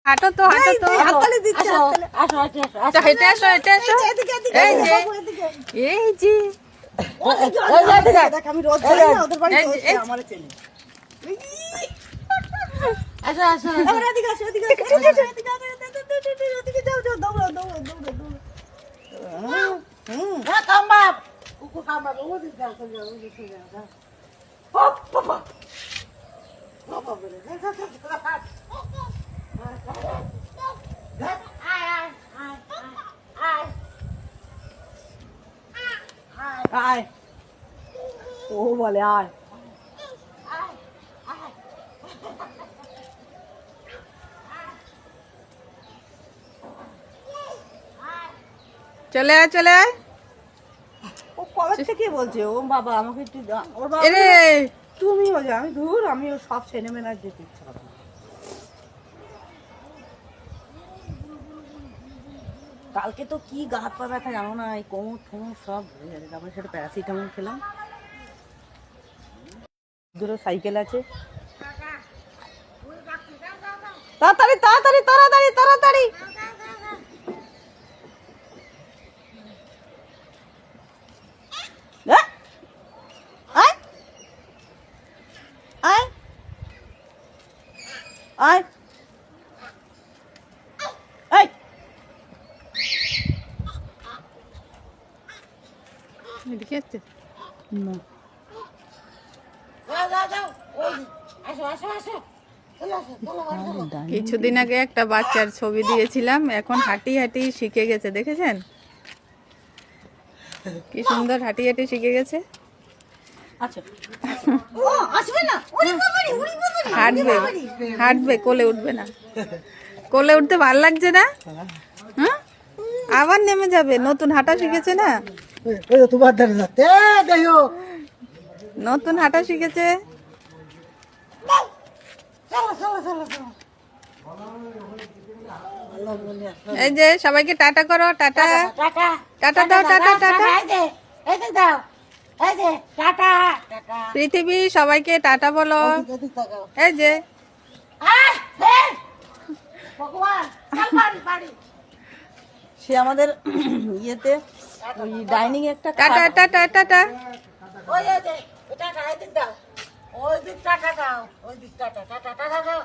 হাঁটো তো হাঁটো তো, হাততালি দিচ্ছে, হাততালি। আসো আসো আসো হেঁটে আসো হেঁটে আসো। এদিকে এদিকে এই যে এদিকে এই যে ওদিকে দেখ আমি রোজ যাই না ওদের বাড়ি এই যে, এই যে। আমার ছেলে আসো আসো এবার এদিকে আসো এদিকে আসো এদিকে আসো এদিকে আসো ওদিকে যাও যাও দৌড়াও দৌড়াও দৌড়াও দৌড়াও হ্যাঁ কামবাব কুকু কামবাব ওদিক যাও ওদিক যাও হপ বাবা বাবা বলে আয় ও বলে আয় চলে আয় চলে আয়। ও কবে থেকে বলছে ও বাবা আমাকে একটু ওর বাবা এরে তুমিও যা আমি দূর আমি ও সব ছেলে মেয়েরা যেতে ইচ্ছা করে না। কালকে তো কি গা হাত পা ব্যথা জানো না এই কোমর ঠোমর সব ধরে গেছে তারপরে সেটা প্যারাসিটামল খেলাম দুটো সাইকেল আছে তাড়াতাড়ি তাড়াতাড়ি তাড়াতাড়ি তাড়াতাড়ি আয় আয় আয় আয় এদিকে আসছে। না যাও আসো আসো আসো চলো আসো চলো কিছুদিন আগে একটা বাচ্চার ছবি দিয়েছিলাম, এখন হাঁটি হাঁটি শিখে গেছে, দেখেছেন কি সুন্দর হাঁটি হাঁটি শিখে গেছে। আচ্ছা ও আসবে না ওরে বাবারে ওরে বাবারে হাঁটবে হাঁটবে, কোলে উঠবে না। কোলে উঠতে ভালো লাগছে না? হ্যাঁ আবার নেমে যাবে, নতুন হাঁটা শিখেছে না, ওই তো তোমার ধারে যাচ্ছে দেখো নতুন হাঁটা শিখেছে। চলো চলো চলো চলো এই যে সবাইকে টাটা করো, টাটা টাটা টাটা দাও, টাটা টাটা। এই যে দাও এই যে টাটা টাটা পৃথিবী সবাইকে টাটা বলো। এদিক তাকাও এই যে ভগবান চল বাড়ি বাড়ি সে আমাদের ইয়েতে ওই ডাইনিং একটা টাটা টাটা টাটা। ওই যে টাটা এদিক দাও ওই দিক টাটা দাও ওই দিক টাটা টাটা টাটা দাও